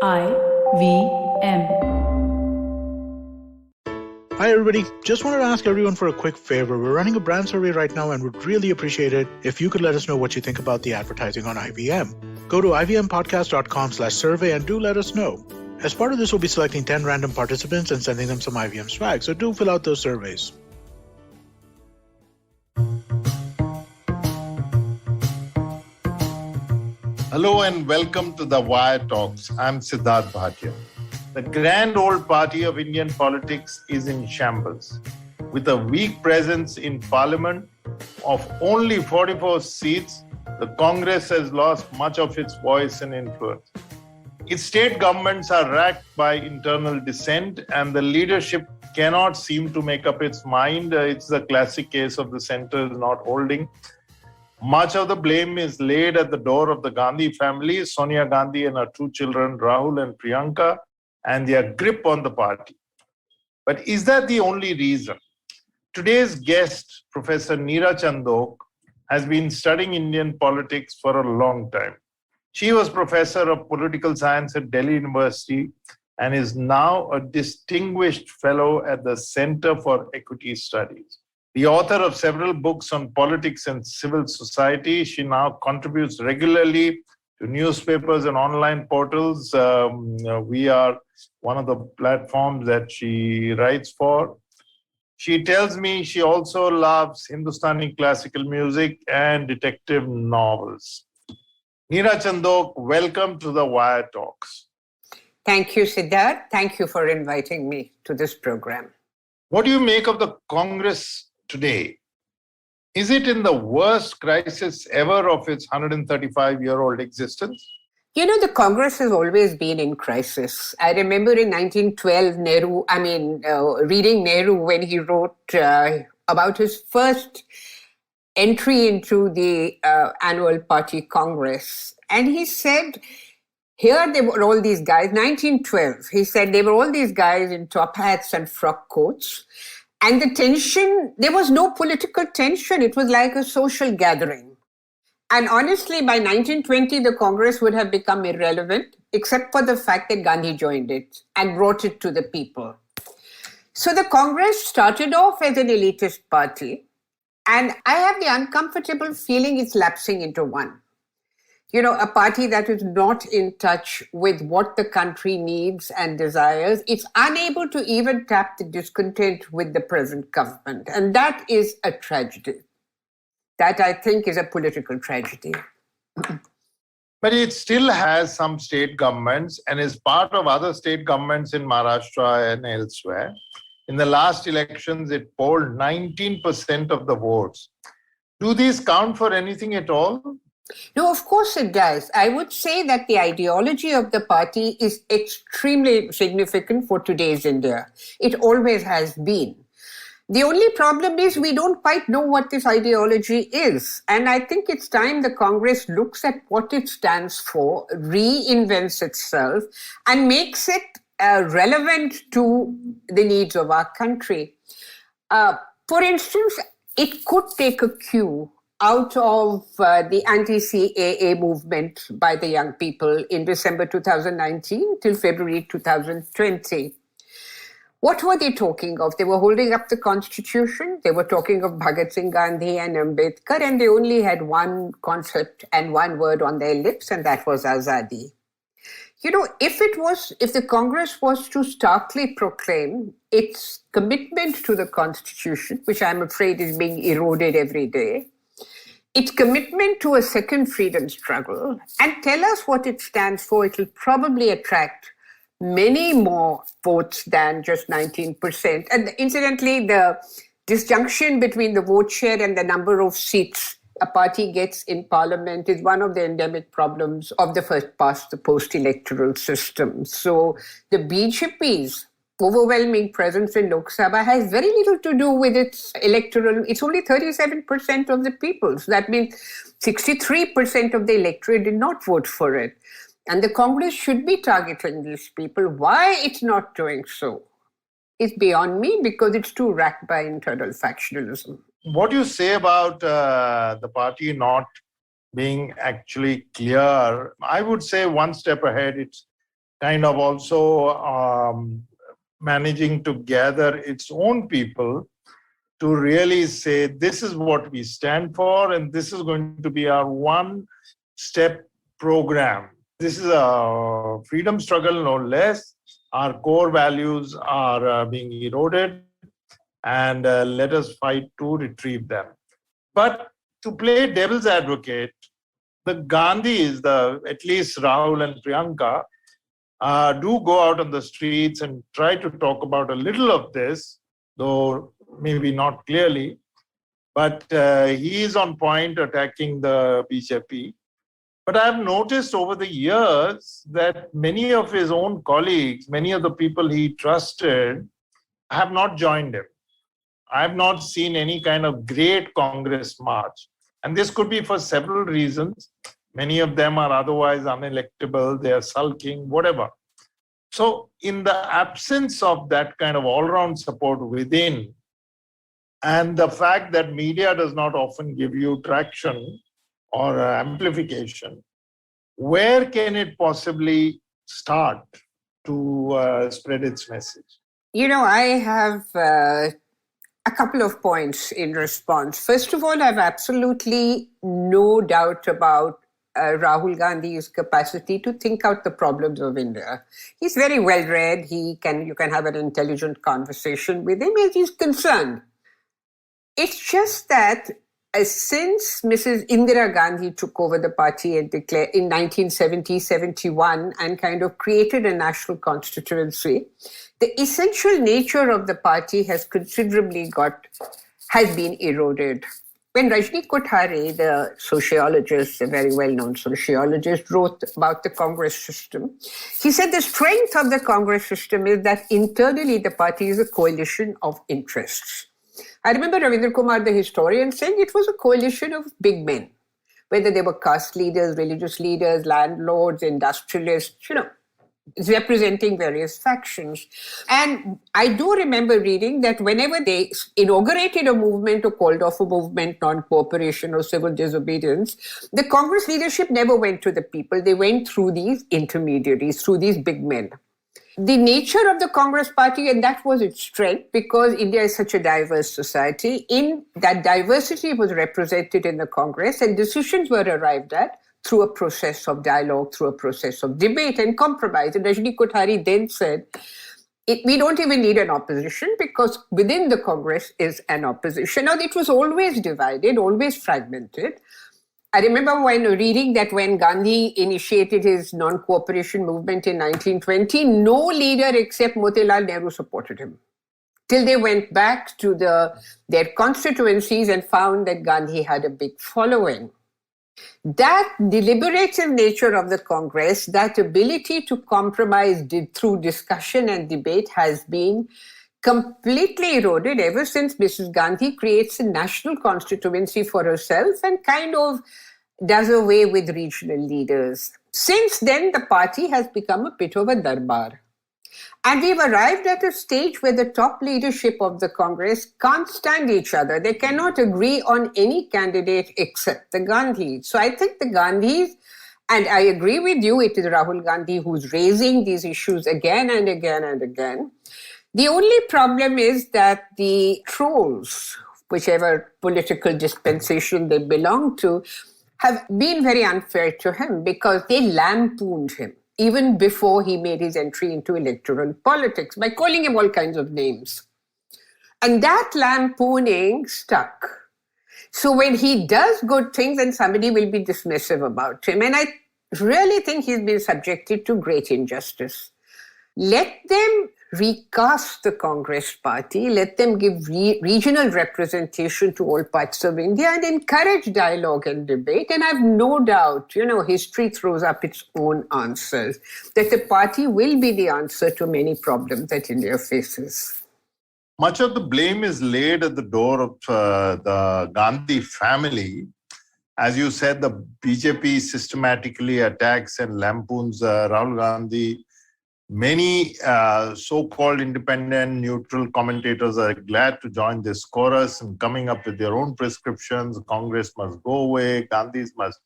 IVM. Hi everybody, just wanted to ask everyone for a quick favor. We're running a brand survey right now and would really appreciate it if you could let us know what you think about the advertising on IVM. Go to ivmpodcast.com/survey and do let us know. As part of this, we'll be selecting 10 random participants and sending them some IVM swag, so do fill out those surveys. Hello and welcome to the Wire Talks. I'm Siddharth Bhatia. The grand old party of Indian politics is in shambles. With a weak presence in parliament of only 44 seats, the Congress has lost much of its voice and influence. Its state governments are racked by internal dissent and the leadership cannot seem to make up its mind. It's the classic case of the centre not holding. Much of the blame is laid at the door of the Gandhi family, Sonia Gandhi and her two children, Rahul and Priyanka, and their grip on the party. But is that the only reason? Today's guest, Professor Neera Chandok, has been studying Indian politics for a long time. She was professor of political science at Delhi University and is now a distinguished fellow at the Center for Equity Studies. The author of several books on politics and civil society, she now contributes regularly to newspapers and online portals. We are one of the platforms that she writes for. She tells me she also loves Hindustani classical music and detective novels. Neera Chandok, welcome to the Wire Talks. Thank you, Siddharth. Thank you for inviting me to this program. What do you make of the Congress today? Is it in the worst crisis ever of its 135-year-old existence? You know, the Congress has always been in crisis. I remember in 1912, reading Nehru when he wrote about his first entry into the annual party Congress. And he said, here they were all these guys, 1912, he said they were all these guys in top hats and frock coats. And the tension, there was no political tension. It was like a social gathering. And honestly, by 1920, the Congress would have become irrelevant, except for the fact that Gandhi joined it and brought it to the people. So the Congress started off as an elitist party. And I have the uncomfortable feeling it's lapsing into one. You know, a party that is not in touch with what the country needs and desires. It's unable to even tap the discontent with the present government. And that is a tragedy. That, I think, is a political tragedy. But it still has some state governments and is part of other state governments in Maharashtra and elsewhere. In the last elections, it polled 19% of the votes. Do these count for anything at all? No, of course it does. I would say that the ideology of the party is extremely significant for today's India. It always has been. The only problem is we don't quite know what this ideology is. And I think it's time the Congress looks at what it stands for, reinvents itself, and makes it relevant to the needs of our country. For instance, it could take a cue out of the anti-CAA movement by the young people in December 2019 till February 2020. What were they talking of? They were holding up the Constitution. They were talking of Bhagat Singh Gandhi and Ambedkar, and they only had one concept and one word on their lips, and that was Azadi. You know, if the Congress was to starkly proclaim its commitment to the Constitution, which I'm afraid is being eroded every day, its commitment to a second freedom struggle, and tell us what it stands for, it will probably attract many more votes than just 19%. And incidentally, the disjunction between the vote share and the number of seats a party gets in parliament is one of the endemic problems of the first past the post electoral system. So the BJP's overwhelming presence in Lok Sabha has very little to do with its electoral. It's only 37% of the people. So that means 63% of the electorate did not vote for it. And the Congress should be targeting these people. Why it's not doing so is beyond me, because it's too racked by internal factionalism. What do you say about the party not being actually clear? I would say one step ahead. It's kind of also managing to gather its own people to really say, this is what we stand for, and this is going to be our one-step program. This is a freedom struggle, no less. Our core values are being eroded, and let us fight to retrieve them. But to play devil's advocate, the Gandhis, at least Rahul and Priyanka, do go out on the streets and try to talk about a little of this, though maybe not clearly. But he is on point attacking the BJP. But I've noticed over the years that many of his own colleagues, many of the people he trusted, have not joined him. I have not seen any kind of great Congress march. And this could be for several reasons. Many of them are otherwise unelectable, they are sulking, whatever. So in the absence of that kind of all-round support within, and the fact that media does not often give you traction or amplification, where can it possibly start to spread its message? I have a couple of points in response. First of all, I have absolutely no doubt about Rahul Gandhi's capacity to think out the problems of India. He's very well read. You can have an intelligent conversation with him as he's concerned. It's just that since Mrs. Indira Gandhi took over the party and declared in 1970-71 and kind of created a national constituency, the essential nature of the party has been eroded. When Rajni Kothari, the sociologist, a very well-known sociologist, wrote about the Congress system, he said the strength of the Congress system is that internally the party is a coalition of interests. I remember Ravindra Kumar, the historian, saying it was a coalition of big men, whether they were caste leaders, religious leaders, landlords, industrialists, representing various factions. And I do remember reading that whenever they inaugurated a movement or called off a movement, non-cooperation or civil disobedience, the Congress leadership never went to the people. They went through these intermediaries, through these big men. The nature of the Congress party, and that was its strength, because India is such a diverse society, in that diversity was represented in the Congress and decisions were arrived at through a process of dialogue, through a process of debate and compromise. And Rajni Kothari then said, we don't even need an opposition because within the Congress is an opposition. Now, it was always divided, always fragmented. I remember reading that when Gandhi initiated his non-cooperation movement in 1920, no leader except Motilal Nehru supported him, till they went back to their constituencies and found that Gandhi had a big following. That deliberative nature of the Congress, that ability to compromise through discussion and debate has been completely eroded ever since Mrs. Gandhi creates a national constituency for herself and kind of does away with regional leaders. Since then, the party has become a bit of a darbar. And we've arrived at a stage where the top leadership of the Congress can't stand each other. They cannot agree on any candidate except the Gandhis. So I think the Gandhis, and I agree with you, it is Rahul Gandhi who's raising these issues again and again and again. The only problem is that the trolls, whichever political dispensation they belong to, have been very unfair to him because they lampooned him even before he made his entry into electoral politics by calling him all kinds of names. And that lampooning stuck. So when he does good things, then somebody will be dismissive about him. And I really think he's been subjected to great injustice. Let them recast the Congress party, let them give regional representation to all parts of India and encourage dialogue and debate. And I have no doubt, history throws up its own answers, that the party will be the answer to many problems that India faces. Much of the blame is laid at the door of the Gandhi family. As you said, the BJP systematically attacks and lampoons Rahul Gandhi. Many so-called independent, neutral commentators are glad to join this chorus and coming up with their own prescriptions. Congress must go away, Gandhis must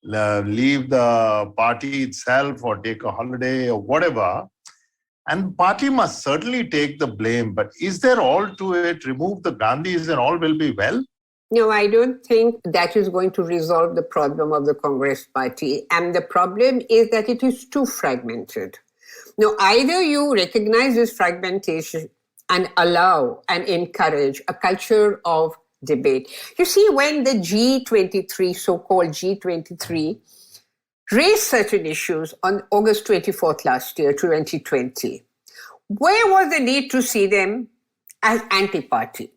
leave the party itself or take a holiday or whatever. And the party must certainly take the blame. But is there all to it? Remove the Gandhis and all will be well? No, I don't think that is going to resolve the problem of the Congress party. And the problem is that it is too fragmented. Now, either you recognize this fragmentation and allow and encourage a culture of debate. You see, when the G23, so-called G23, raised certain issues on August 24th last year, 2020, where was the need to see them as anti-party?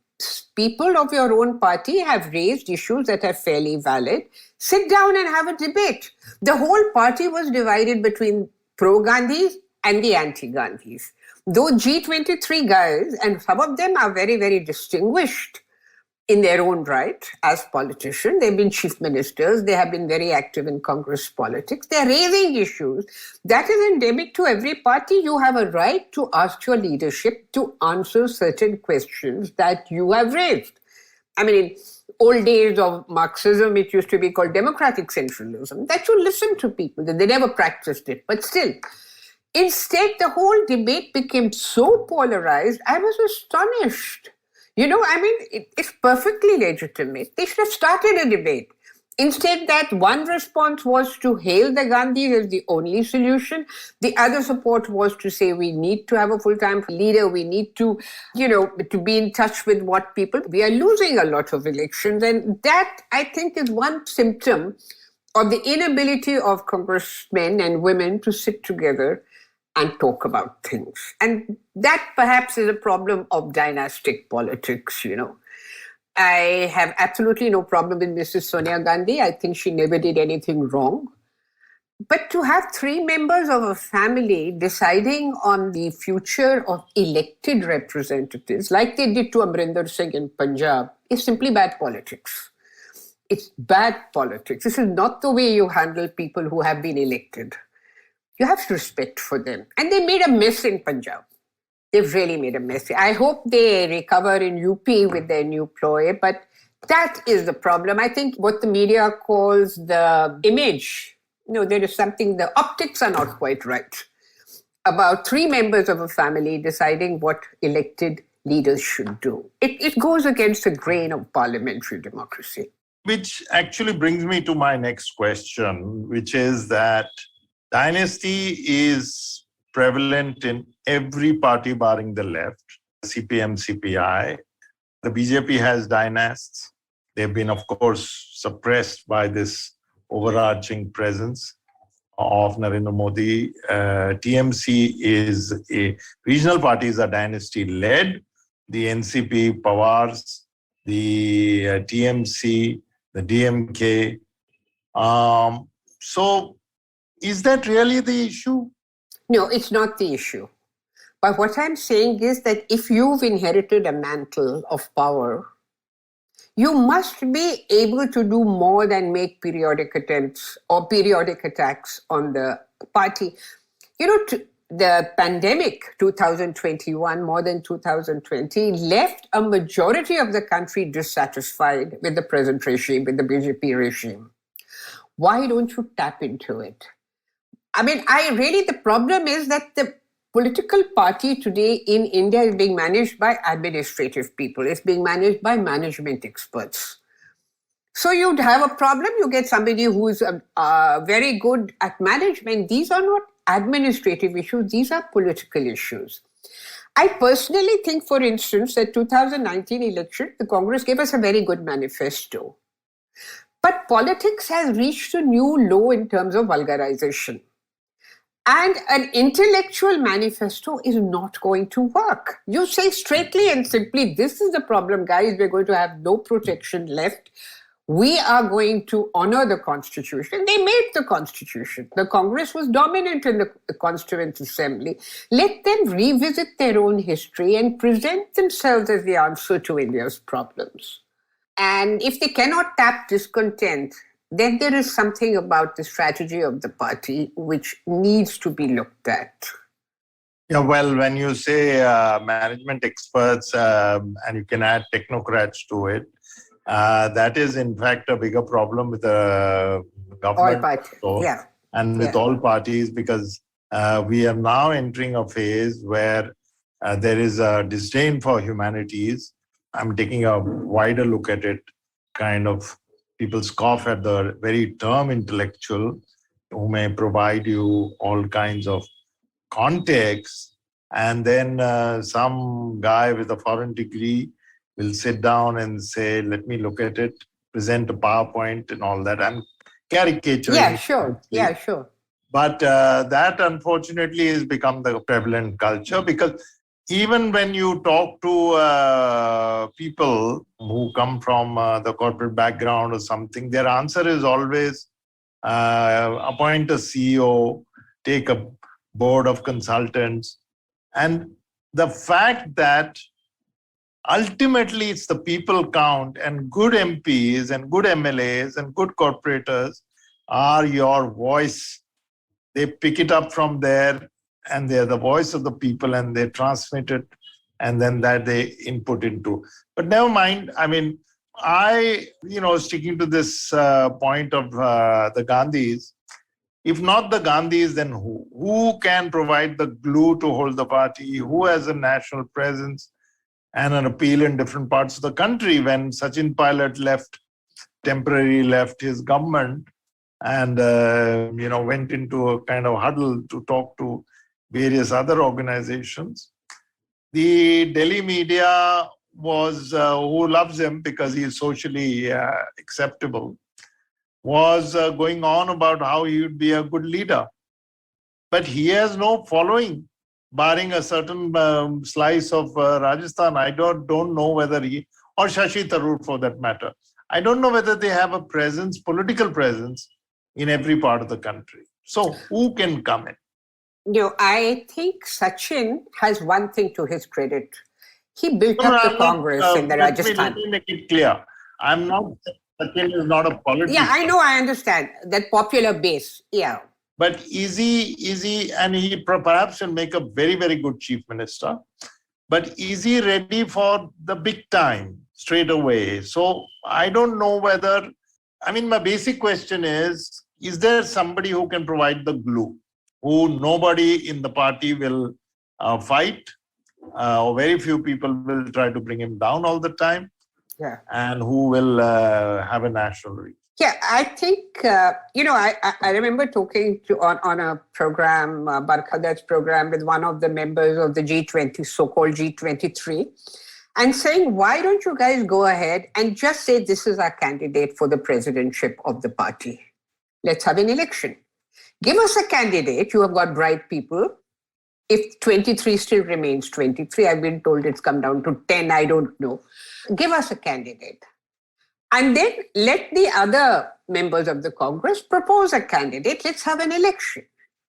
People of your own party have raised issues that are fairly valid. Sit down and have a debate. The whole party was divided between pro-Gandhis and the anti-Gandhis. Those G23 guys, and some of them are very, very distinguished in their own right as politicians. They've been chief ministers. They have been very active in Congress politics. They're raising issues. That is endemic to every party. You have a right to ask your leadership to answer certain questions that you have raised. I mean, in old days of Marxism, it used to be called democratic centralism, that you listen to people, that they never practiced it, but still. Instead, the whole debate became so polarized, I was astonished. It's perfectly legitimate. They should have started a debate. Instead, that one response was to hail the Gandhis as the only solution. The other support was to say we need to have a full-time leader. We need to, to be in touch with what people... We are losing a lot of elections. And that, I think, is one symptom of the inability of congressmen and women to sit together and talk about things. And that perhaps is a problem of dynastic politics, I have absolutely no problem with Mrs. Sonia Gandhi. I think she never did anything wrong. But to have three members of a family deciding on the future of elected representatives, like they did to Amrinder Singh in Punjab, is simply bad politics. It's bad politics. This is not the way you handle people who have been elected. You have respect for them. And they made a mess in Punjab. They've really made a mess. I hope they recover in UP with their new ploy, but that is the problem. I think what the media calls the image, there is something, the optics are not quite right about three members of a family deciding what elected leaders should do. It goes against the grain of parliamentary democracy. Which actually brings me to my next question, which is that dynasty is prevalent in every party barring the left, CPM, CPI. The BJP has dynasts. They've been, of course, suppressed by this overarching presence of Narendra Modi. TMC is regional parties are dynasty-led. The NCP, Pawar's, the TMC, the DMK. So is that really the issue? No, it's not the issue. But what I'm saying is that if you've inherited a mantle of power, you must be able to do more than make periodic attempts or periodic attacks on the party. The pandemic 2021, more than 2020, left a majority of the country dissatisfied with the present regime, with the BJP regime. Why don't you tap into it? The problem is that the political party today in India is being managed by administrative people. It's being managed by management experts. So you'd have a problem, you get somebody who's very good at management. These are not administrative issues, these are political issues. I personally think, for instance, that 2019 election, the Congress gave us a very good manifesto. But politics has reached a new low in terms of vulgarization. And an intellectual manifesto is not going to work. You say straightly and simply, this is the problem, guys, we're going to have no protection left. We are going to honor the Constitution. They made the Constitution. The Congress was dominant in the Constituent Assembly. Let them revisit their own history and present themselves as the answer to India's problems. And if they cannot tap discontent, then there is something about the strategy of the party which needs to be looked at. Yeah, well, when you say management experts and you can add technocrats to it, That is, in fact, a bigger problem with the government. All parties, yeah. And with all parties, because we are now entering a phase where there is a disdain for humanities. I'm taking a wider look at it. Kind of people scoff at the very term intellectual, who may provide you all kinds of context. And then some guy with a foreign degree will sit down and say, let me look at it, present a PowerPoint and all that. I'm caricaturing. Yeah, sure. Yeah, sure. But that unfortunately has become the prevalent culture, because even when you talk to people who come from the corporate background or something, their answer is always appoint a CEO, take a board of consultants. And the fact that ultimately it's the people count, and good MPs and good MLAs and good corporators are your voice. They pick it up from there, and they're the voice of the people, and they transmit it, and then that they input into. But never mind. I mean, sticking to this point of the Gandhis, if not the Gandhis, then who? Who can provide the glue to hold the party? Who has a national presence and an appeal in different parts of the country? When Sachin Pilot temporarily left his government and went into a kind of huddle to talk to various other organizations, the Delhi media was, who loves him because he is socially acceptable, was going on about how he would be a good leader. But he has no following, barring a certain slice of Rajasthan. I don't know whether he, or Shashi Tharoor for that matter, I don't know whether they have a presence, political presence, in every part of the country. So who can come in? I think Sachin has one thing to his credit. He built up the Congress in the Rajasthan. Let me make it clear. I'm not, Sachin is not a politician. Yeah, I know, I understand. That popular base, yeah. But is he, and he perhaps will make a very, very good chief minister, but is he ready for the big time straight away? So I don't know whether, my basic question is there somebody who can provide the glue, who nobody in the party will fight, or very few people will try to bring him down all the time, and who will have a national reach? Yeah, I think, I remember talking on a program, Barkhadar's program, with one of the members of the G20, so-called G23, and saying, why don't you guys go ahead and just say this is our candidate for the presidentship of the party? Let's have an election. Give us a candidate. You have got bright people. If 23 still remains 23, I've been told it's come down to 10, I don't know. Give us a candidate. And then let the other members of the Congress propose a candidate. Let's have an election.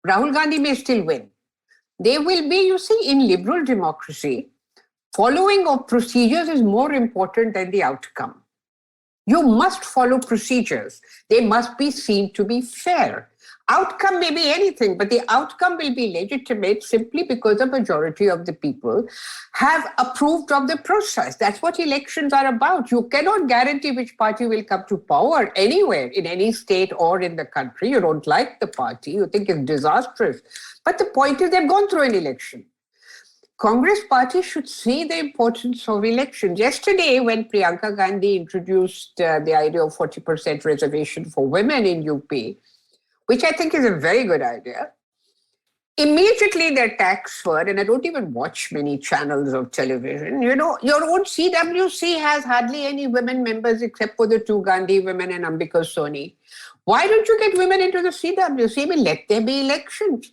Rahul Gandhi may still win. They will be, you see, in liberal democracy, following of procedures is more important than the outcome. You must follow procedures. They must be seen to be fair. Outcome may be anything, but the outcome will be legitimate simply because the majority of the people have approved of the process. That's what elections are about. You cannot guarantee which party will come to power anywhere, in any state or in the country. You don't like the party, you think it's disastrous. But the point is they've gone through an election. Congress party should see the importance of elections. Yesterday, when Priyanka Gandhi introduced the idea of 40% reservation for women in UP, which I think is a very good idea, immediately their attacks were, and I don't even watch many channels of television, your own CWC has hardly any women members except for the two Gandhi women and Ambika Soni. Why don't you get women into the CWC? Let there be elections.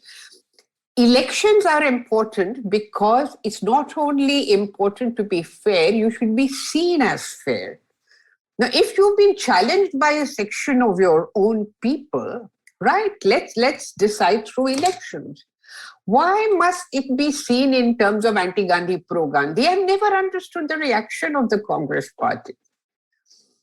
Elections are important because it's not only important to be fair, you should be seen as fair. Now, if you've been challenged by a section of your own people, right, let's decide through elections. Why must it be seen in terms of anti-Gandhi, pro-Gandhi? I've never understood the reaction of the Congress party.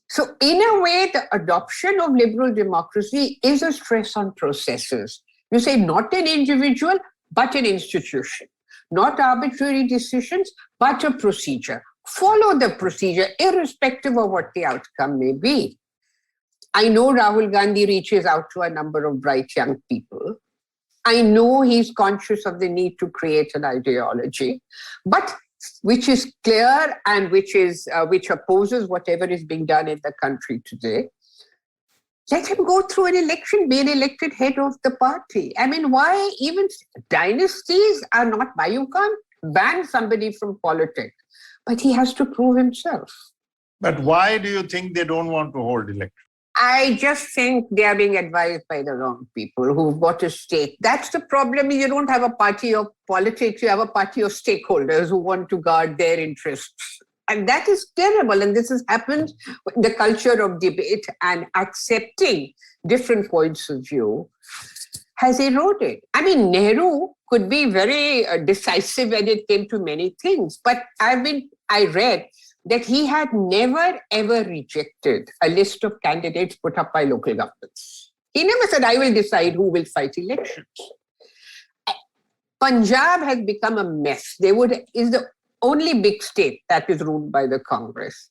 So in a way, the adoption of liberal democracy is a stress on processes. You say not an individual, but an institution. Not arbitrary decisions, but a procedure. Follow the procedure, irrespective of what the outcome may be. I know Rahul Gandhi reaches out to a number of bright young people. I know he's conscious of the need to create an ideology, but which is clear and which opposes whatever is being done in the country today. Let him go through an election, be an elected head of the party. I mean, why even dynasties are not by? You can't ban somebody from politics, but he has to prove himself. But why do you think they don't want to hold elections? I just think they are being advised by the wrong people who've got a stake. That's the problem. You don't have a party of politics, you have a party of stakeholders who want to guard their interests. And that is terrible. And this has happened, the culture of debate and accepting different points of view has eroded. I mean, Nehru could be very decisive when it came to many things, but I read that he had never ever rejected a list of candidates put up by local governments. He never said, I will decide who will fight elections. Punjab has become a mess. Is the only big state that is ruled by the Congress.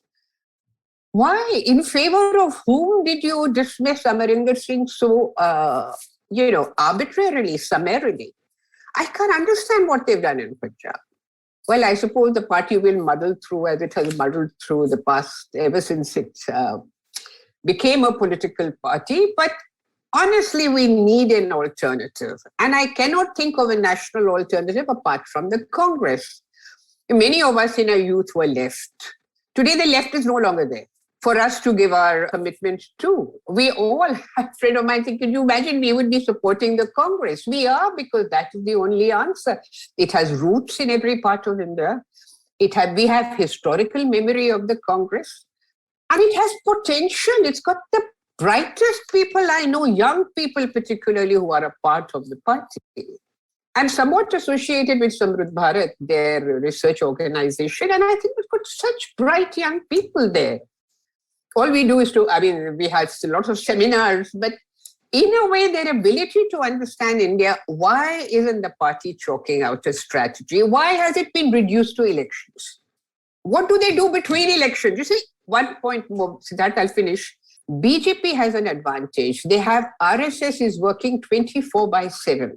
Why? In favor of whom did you dismiss Amarinder Singh so, arbitrarily, summarily? I can't understand what they've done in Punjab. Well, I suppose the party will muddle through as it has muddled through the past, ever since it became a political party. But honestly, we need an alternative. And I cannot think of a national alternative apart from the Congress. Many of us in our youth were left. Today, the left is no longer there for us to give our commitment to. We all, a friend of mine said, can you imagine we would be supporting the Congress? We are, because that is the only answer. It has roots in every part of India. We have historical memory of the Congress. And it has potential. It's got the brightest people I know, young people particularly, who are a part of the party. I'm somewhat associated with Samruddh Bharat, their research organization, and I think we've got such bright young people there. All we do is we have lots of seminars, but in a way, their ability to understand India, why isn't the party chalking out a strategy? Why has it been reduced to elections? What do they do between elections? You see, one point more, Siddharth, I'll finish. BJP has an advantage. They have RSS is working 24/7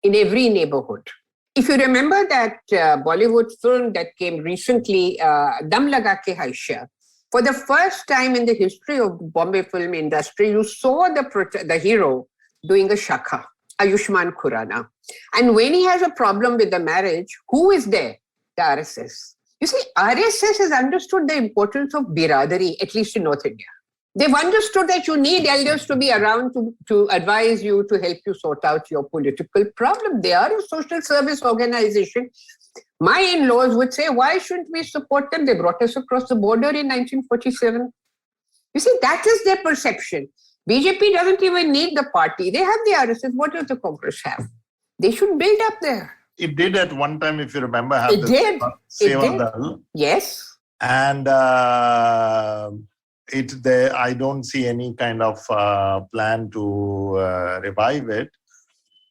in every neighborhood. If you remember that Bollywood film that came recently, Dam Laga Ke Haisha, for the first time in the history of the Bombay film industry, you saw the hero doing a shakha, Ayushmann Khurrana. And when he has a problem with the marriage, who is there? The RSS. You see, RSS has understood the importance of biradari, at least in North India. They've understood that you need elders to be around to advise you, to help you sort out your political problem. They are a social service organization. My in-laws would say, why shouldn't we support them? They brought us across the border in 1947. You see, that is their perception. BJP doesn't even need the party. They have the RSS. What does the Congress have? They should build up there. It did at one time, if you remember, have it did. Seva Dal. Yes. And I don't see any kind of plan to revive it.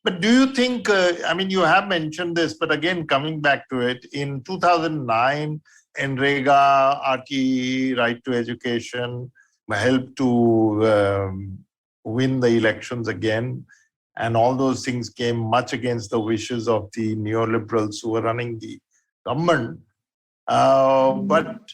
But do you think, you have mentioned this, but again, coming back to it, in 2009, NREGA, RTE, Right to Education, helped to win the elections again. And all those things came much against the wishes of the neoliberals who were running the government. But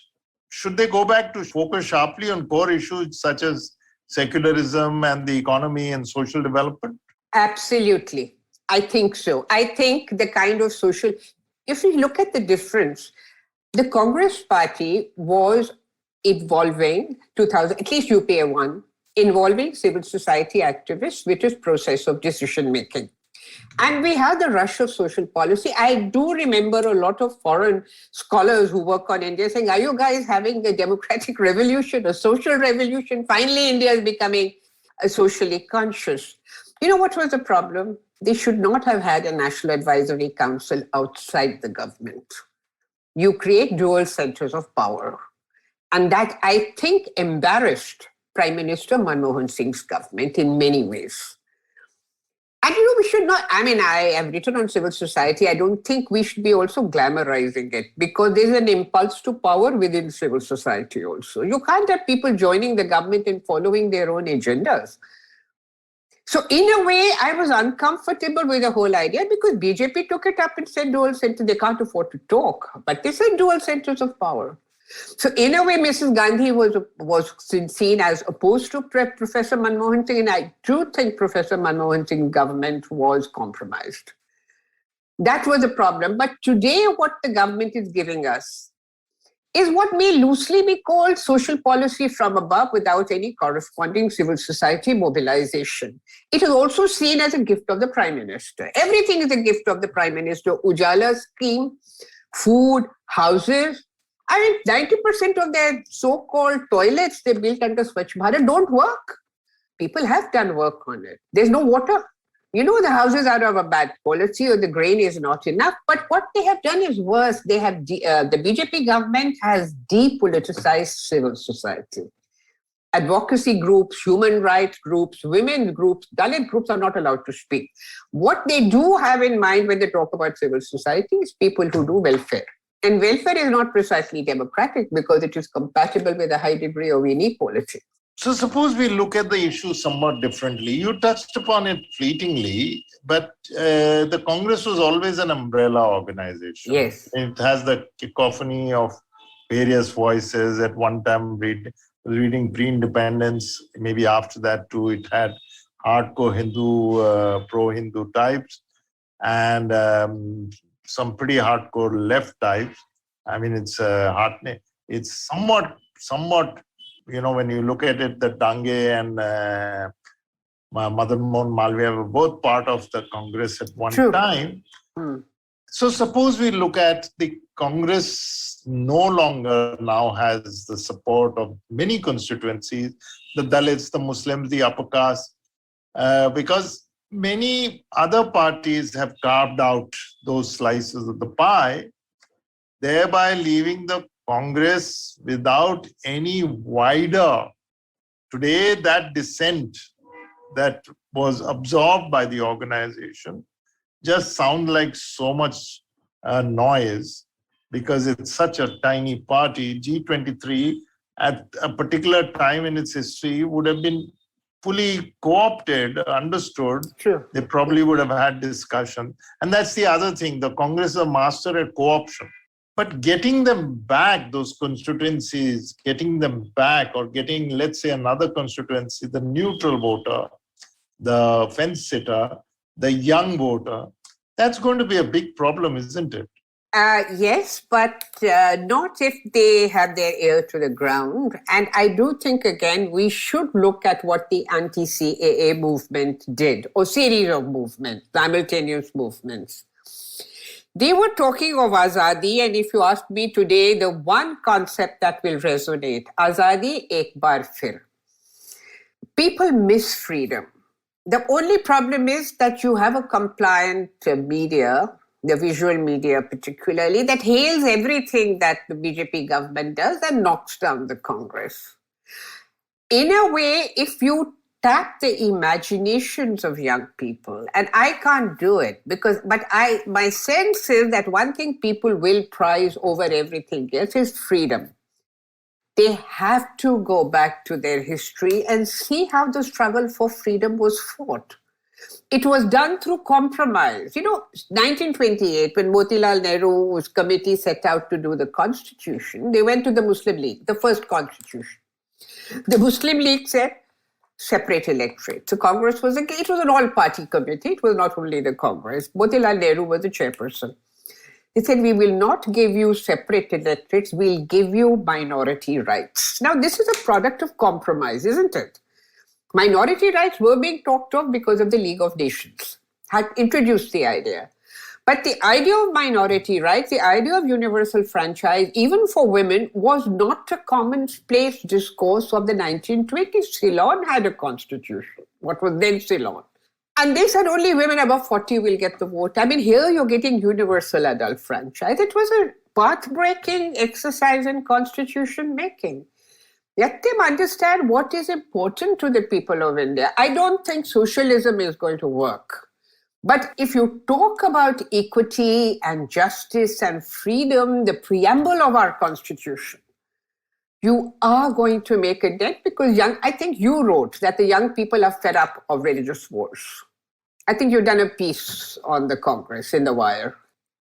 should they go back to focus sharply on core issues such as secularism and the economy and social development? Absolutely. I think so. I think the kind of if you look at the difference, the Congress party was involving at least UPA 1, involving civil society activists, which is process of decision making. And we had the rush of social policy. I do remember a lot of foreign scholars who work on India saying, are you guys having a democratic revolution, a social revolution? Finally, India is becoming socially conscious. You know what was the problem? They should not have had a National Advisory Council outside the government. You create dual centers of power. And that, I think, embarrassed Prime Minister Manmohan Singh's government in many ways. And we should not, I have written on civil society. I don't think we should be also glamorizing it, because there's an impulse to power within civil society also. You can't have people joining the government and following their own agendas. So in a way, I was uncomfortable with the whole idea, because BJP took it up and said dual center, they can't afford to talk, but they said dual centers of power. So in a way, Mrs. Gandhi was seen as opposed to Professor Manmohan Singh, and I do think Professor Manmohan Singh's government was compromised. That was a problem. But today, what the government is giving us is what may loosely be called social policy from above without any corresponding civil society mobilization. It is also seen as a gift of the Prime Minister. Everything is a gift of the Prime Minister. Ujala scheme, food, houses. 90% of their so-called toilets they built under Swachh Bharat don't work. People have done work on it. There's no water. The houses are of a bad quality, or the grain is not enough. But what they have done is worse. They have the BJP government has depoliticized civil society. Advocacy groups, human rights groups, women's groups, Dalit groups are not allowed to speak. What they do have in mind when they talk about civil society is people who do welfare. And welfare is not precisely democratic, because it is compatible with a high degree of inequality. So suppose we look at the issue somewhat differently. You touched upon it fleetingly, but the Congress was always an umbrella organization. Yes. It has the cacophony of various voices. At one time, reading pre-independence, maybe after that too, it had hardcore Hindu, pro-Hindu types, and some pretty hardcore left types. It's somewhat, when you look at it, that Dange and Madan Mohan Malviya were both part of the Congress at one time. So suppose we look at the Congress no longer now has the support of many constituencies, the Dalits, the Muslims, the upper caste, because many other parties have carved out those slices of the pie, thereby leaving the Congress without any wider. Today, that dissent that was absorbed by the organization just sounds like so much noise, because it's such a tiny party. G23 at a particular time in its history would have been fully co-opted, understood. Sure. They probably would have had discussion. And that's the other thing. The Congress is a master at co-option. But getting them back, those constituencies, getting them back, or getting, let's say, another constituency, the neutral voter, the fence sitter, the young voter, that's going to be a big problem, isn't it? Yes, but not if they have their ear to the ground. And I do think, again, we should look at what the anti-CAA movement did, or series of movements, simultaneous movements. They were talking of Azadi, and if you ask me today, the one concept that will resonate, Azadi ek bar fir. People miss freedom. The only problem is that you have a compliant media, the visual media particularly, that hails everything that the BJP government does and knocks down the Congress. In a way, if you tap the imaginations of young people, and I can't do it, but my sense is that one thing people will prize over everything else is freedom. They have to go back to their history and see how the struggle for freedom was fought. It was done through compromise. 1928, when Motilal Nehru's committee set out to do the constitution, they went to the Muslim League, the first constitution. The Muslim League said, separate electorate. So Congress it was an all-party committee. It was not only the Congress. Motilal Nehru was the chairperson. They said, we will not give you separate electorates, we'll give you minority rights. Now, this is a product of compromise, isn't it? Minority rights were being talked of because of the League of Nations, had introduced the idea. But the idea of minority rights, the idea of universal franchise, even for women, was not a commonplace discourse of the 1920s. Ceylon had a constitution, what was then Ceylon. And they said only women above 40 will get the vote. Here you're getting universal adult franchise. It was a path-breaking exercise in constitution making. Let them understand what is important to the people of India. I don't think socialism is going to work. But if you talk about equity and justice and freedom, the preamble of our constitution, you are going to make a dent because I think you wrote that the young people are fed up of religious wars. I think you've done a piece on the Congress in The Wire.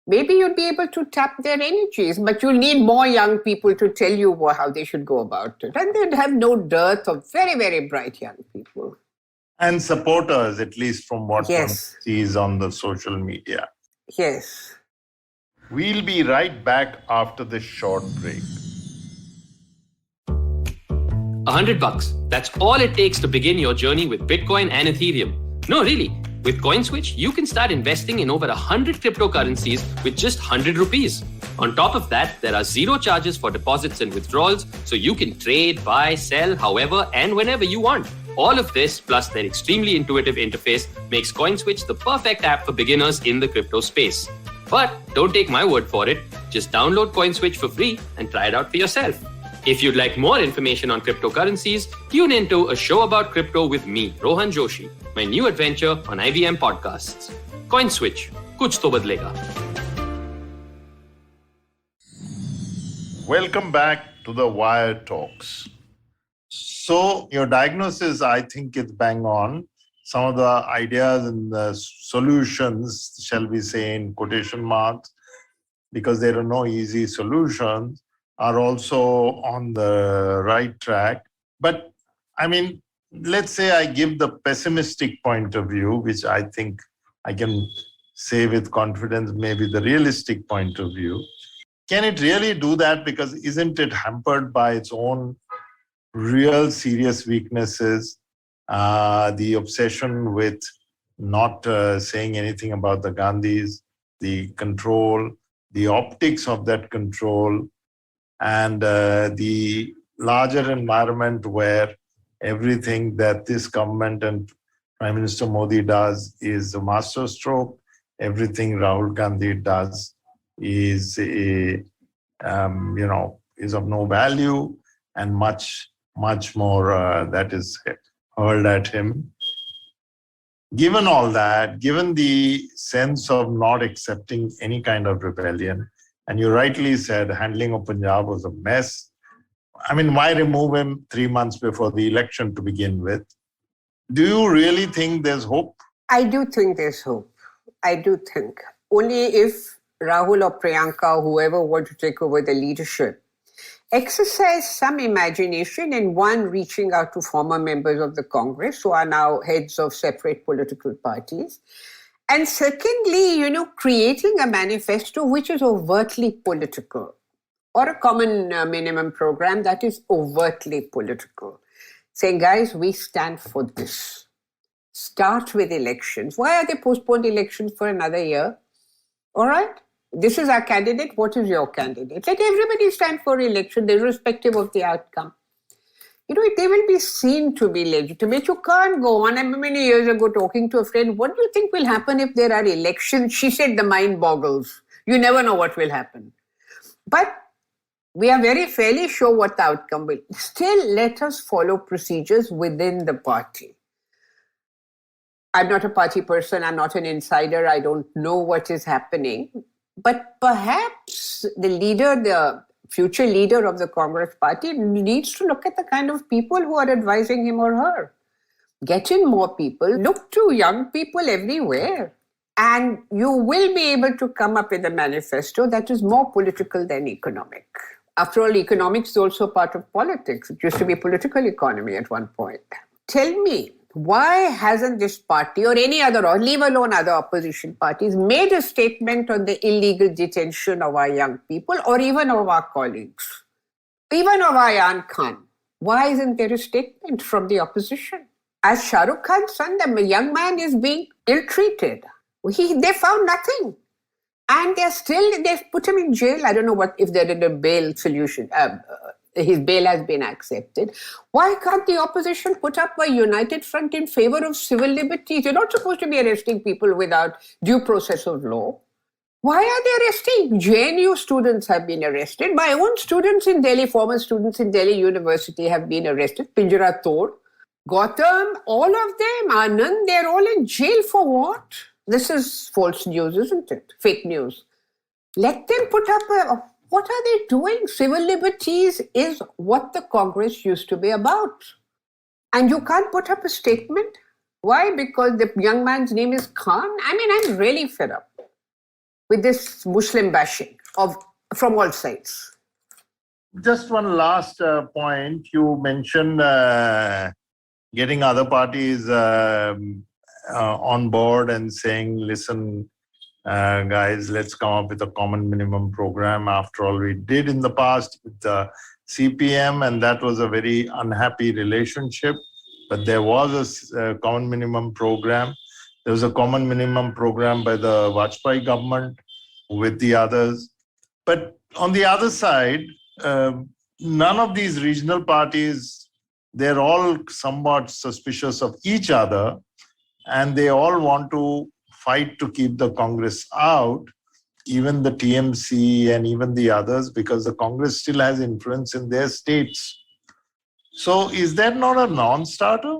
Maybe you'll be able to tap their energies, but you'll need more young people to tell you how they should go about it. And they'd have no dearth of very, very bright young people. And supporters, at least from what one Yes. sees on the social media. Yes. We'll be right back after this short break. $100. That's all it takes to begin your journey with Bitcoin and Ethereum. No, really. With CoinSwitch, you can start investing in over 100 cryptocurrencies with just 100 rupees. On top of that, there are zero charges for deposits and withdrawals, so you can trade, buy, sell, however and whenever you want. All of this, plus their extremely intuitive interface, makes CoinSwitch the perfect app for beginners in the crypto space. But don't take my word for it. Just download CoinSwitch for free and try it out for yourself. If you'd like more information on cryptocurrencies, tune into a show about crypto with me, Rohan Joshi, my new adventure on IVM Podcasts. CoinSwitch, kuch to badlega. Welcome back to the Wire Talks. So your diagnosis, I think, is bang on. Some of the ideas and the solutions, shall we say in quotation marks, because there are no easy solutions, are also on the right track. But I mean, let's say I give the pessimistic point of view, which I think I can say with confidence, maybe the realistic point of view. Can it really do that? Because isn't it hampered by its own real serious weaknesses? The obsession with not saying anything about the Gandhis, the control, the optics of that control, and the larger environment where everything that this government and Prime Minister Modi does is a masterstroke. Everything Rahul Gandhi does is is of no value, and much more that is hurled at him. Given all that, given the sense of not accepting any kind of rebellion, and you rightly said handling of Punjab was a mess. I mean, why remove him 3 months before the election to begin with? Do you really think there's hope? I do think there's hope. I do think. Only if Rahul or Priyanka, whoever want to take over the leadership, exercise some imagination in one, reaching out to former members of the Congress who are now heads of separate political parties. And secondly, creating a manifesto which is overtly political, or a common minimum program that is overtly political. Saying, guys, we stand for this. Start with elections. Why are they postponed elections for another year? All right, this is our candidate. What is your candidate? Let everybody stand for election, irrespective of the outcome. They will be seen to be legitimate. You can't go on. I remember many years ago talking to a friend, what do you think will happen if there are elections? She said the mind boggles. You never know what will happen. But we are very fairly sure what the outcome will be. Still, let us follow procedures within the party. I'm not a party person. I'm not an insider. I don't know what is happening. But perhaps the future leader of the Congress party needs to look at the kind of people who are advising him or her. Get in more people. Look to young people everywhere. And you will be able to come up with a manifesto that is more political than economic. After all, economics is also part of politics. It used to be political economy at one point. Tell me, why hasn't this party or any other, or leave alone other opposition parties, made a statement on the illegal detention of our young people or even of our colleagues, even of Ayan Khan? Why isn't there a statement from the opposition? As Shah Rukh Khan's son, the young man is being ill-treated. They found nothing. And they've put him in jail. I don't know if they're in a bail solution. His bail has been accepted. Why can't the opposition put up a united front in favor of civil liberties? You're not supposed to be arresting people without due process of law. Why are they arresting? JNU students have been arrested. My own students in Delhi, former students in Delhi University have been arrested. Pinjara Tod, Gautam, all of them, Anand, they're all in jail for what? This is false news, isn't it? Fake news. Let them put up what are they doing? Civil liberties is what the Congress used to be about. And you can't put up a statement? Why? Because the young man's name is Khan? I mean, I'm really fed up with this Muslim bashing from all sides. Just one last point. You mentioned getting other parties on board and saying, listen, guys, let's come up with a common minimum program. After all, we did in the past with the CPM, and that was a very unhappy relationship. But there was a common minimum program. There was a common minimum program by the Vajpayee government with the others. But on the other side, none of these regional parties, they're all somewhat suspicious of each other, and they all want to fight to keep the Congress out, even the TMC and even the others, because the Congress still has influence in their states. So is that not a non-starter?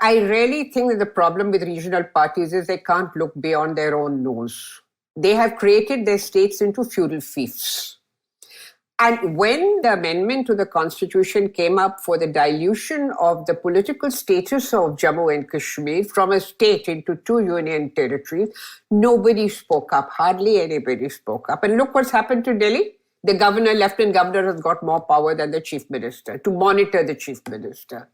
I really think that the problem with regional parties is they can't look beyond their own nose. They have created their states into feudal fiefs. And when the amendment to the constitution came up for the dilution of the political status of Jammu and Kashmir from a state into 2 union territories, nobody spoke up. Hardly anybody spoke up. And look what's happened to Delhi. The governor, lieutenant governor, has got more power than the chief minister to monitor the chief minister.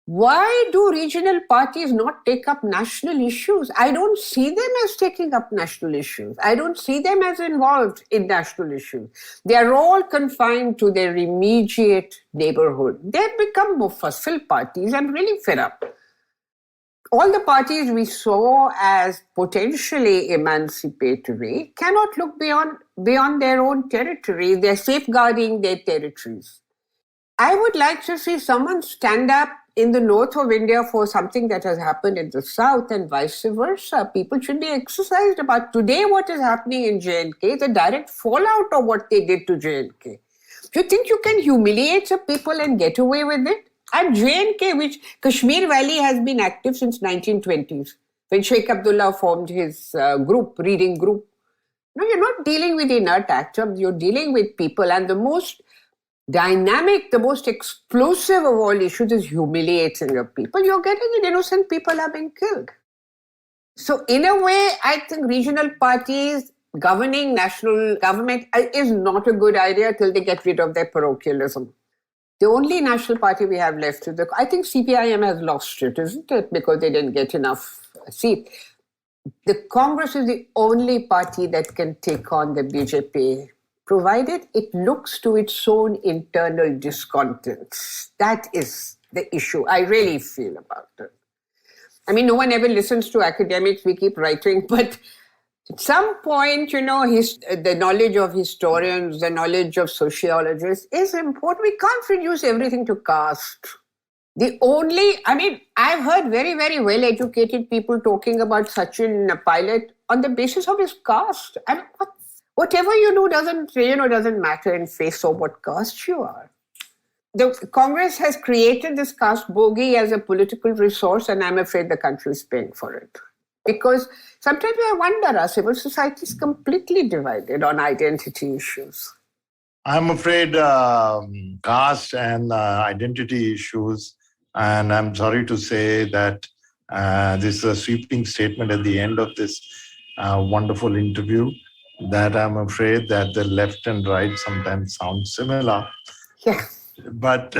Why do regional parties not take up national issues? I don't see them as taking up national issues. I don't see them as involved in national issues. They are all confined to their immediate neighborhood. They've become mufassal parties. I'm really fed up. All the parties we saw as potentially emancipatory cannot look beyond their own territory. They're safeguarding their territories. I would like to see someone stand up in the north of India for something that has happened in the south and vice versa. People should be exercised about today what is happening in J&K is a direct fallout of what they did to J&K. You think you can humiliate some people and get away with it? And J&K, which Kashmir Valley has been active since 1920s, when Sheikh Abdullah formed his reading group. No, you're not dealing with inert atoms, you're dealing with people, and the most dynamic, the most explosive of all issues is humiliating of people. You're getting it, innocent people are being killed. So in a way, I think regional parties governing national government is not a good idea till they get rid of their parochialism. The only national party we have left is I think CPIM has lost it, isn't it? Because they didn't get enough seats. The Congress is the only party that can take on the BJP, provided it looks to its own internal discontents. That is the issue I really feel about it. I mean, no one ever listens to academics, we keep writing, but at some point, the knowledge of historians, the knowledge of sociologists is important. We can't reduce everything to caste. I've heard very, very well-educated people talking about Sachin Pilot on the basis of his caste. I mean, whatever you do doesn't matter in face of what caste you are. The Congress has created this caste bogey as a political resource, and I'm afraid the country is paying for it. Because sometimes I wonder, our civil society is completely divided on identity issues. I'm afraid caste and identity issues, and I'm sorry to say that this is a sweeping statement at the end of this wonderful interview, that I'm afraid that the left and right sometimes sound similar. Yeah. But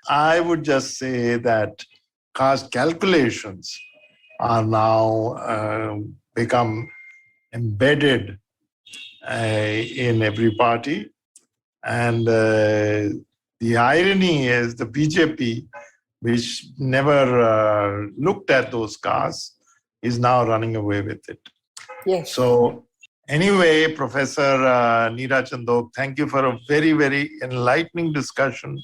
I would just say that caste calculations are now become embedded in every party. And the irony is the BJP, which never looked at those castes, is now running away with it. Yes. So anyway, Professor Neera Chandok, thank you for a very, very enlightening discussion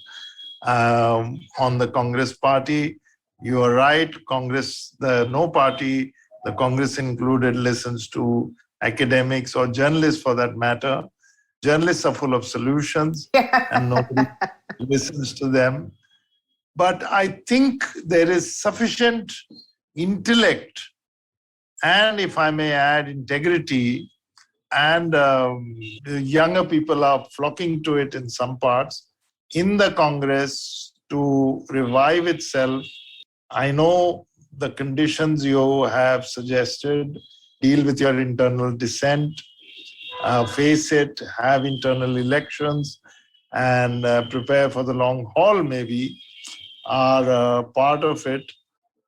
on the Congress party. You are right, Congress, no party, the Congress included, listens to academics or journalists for that matter. Journalists are full of solutions and nobody listens to them. But I think there is sufficient intellect and, if I may add, integrity, and younger people are flocking to it in some parts, in the Congress to revive itself. I know the conditions you have suggested: deal with your internal dissent, face it, have internal elections, and prepare for the long haul, maybe, are part of it.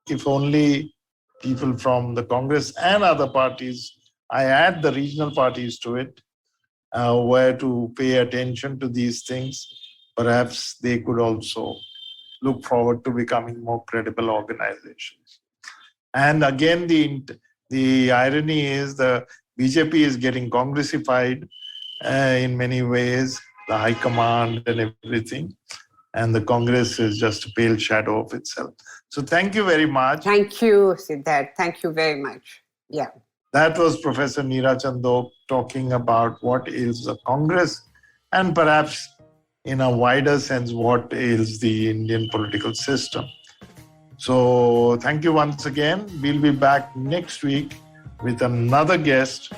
If only people from the Congress and other parties, I add the regional parties to it, were to pay attention to these things, perhaps they could also look forward to becoming more credible organizations. And again, the irony is the BJP is getting congressified in many ways, the high command and everything, and the Congress is just a pale shadow of itself. So thank you very much. Thank you, Siddharth. Thank you very much. Yeah. That was Professor Neera Chandok talking about what ails the Congress and perhaps in a wider sense what ails the Indian political system. So thank you once again. We'll be back next week with another guest.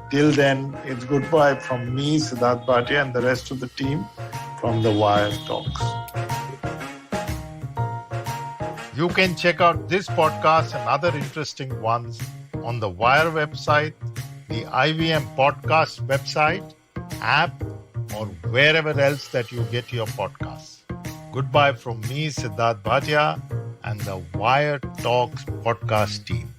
Till then, it's goodbye from me, Siddharth Bhatia, and the rest of the team from The Wire Talks. You can check out this podcast and other interesting ones on the Wire website, the IVM podcast website, app, or wherever else that you get your podcasts. Goodbye from me, Siddharth Bhatia, and the Wire Talks podcast team.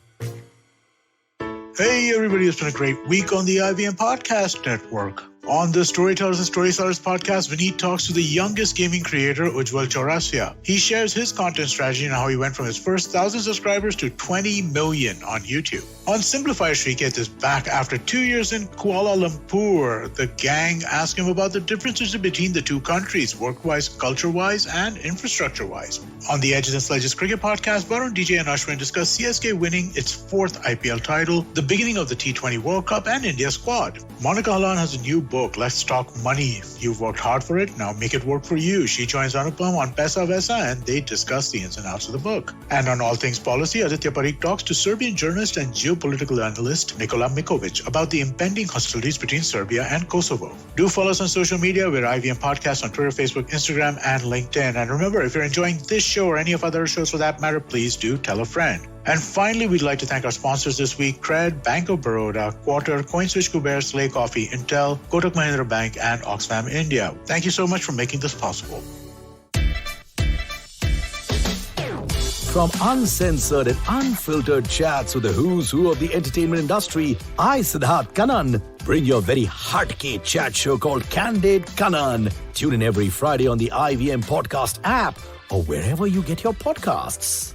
Hey everybody, it's been a great week on the IVM Podcast Network. On the Storytellers and Storysellers podcast, Vineet talks to the youngest gaming creator, Ujjwal Chaurasia. He shares his content strategy and how he went from his first 1,000 subscribers to 20 million on YouTube. On Simplifier, Shriketh is back after 2 years in Kuala Lumpur. The gang ask him about the differences between the two countries, work-wise, culture-wise, and infrastructure-wise. On the Edges and Sledges Cricket podcast, Varun, DJ, and Ashwin discuss CSK winning its 4th IPL title, the beginning of the T20 World Cup, and India's squad. Monica Halan has a new book, Let's Talk Money. You've worked hard for it, now make it work for you. She joins Anupam on Pesa Vesa and they discuss the ins and outs of the book. And on All Things Policy, Aditya Parikh talks to Serbian journalist and geopolitical analyst Nikola Mikovic about the impending hostilities between Serbia and Kosovo. Do follow us on social media. We're IVM Podcast on Twitter, Facebook, Instagram, and LinkedIn. And remember, if you're enjoying this show or any of other shows for that matter, please do tell a friend. And finally, we'd like to thank our sponsors this week: Cred, Bank of Baroda, Quarter, CoinSwitch, Kuber, Slay Coffee, Intel, Kotak Mahindra Bank, and Oxfam India. Thank you so much for making this possible. From uncensored and unfiltered chats with the who's who of the entertainment industry, I, Siddharth Kannan, bring you a very hardcore chat show called Candid Kannan. Tune in every Friday on the IVM Podcast app or wherever you get your podcasts.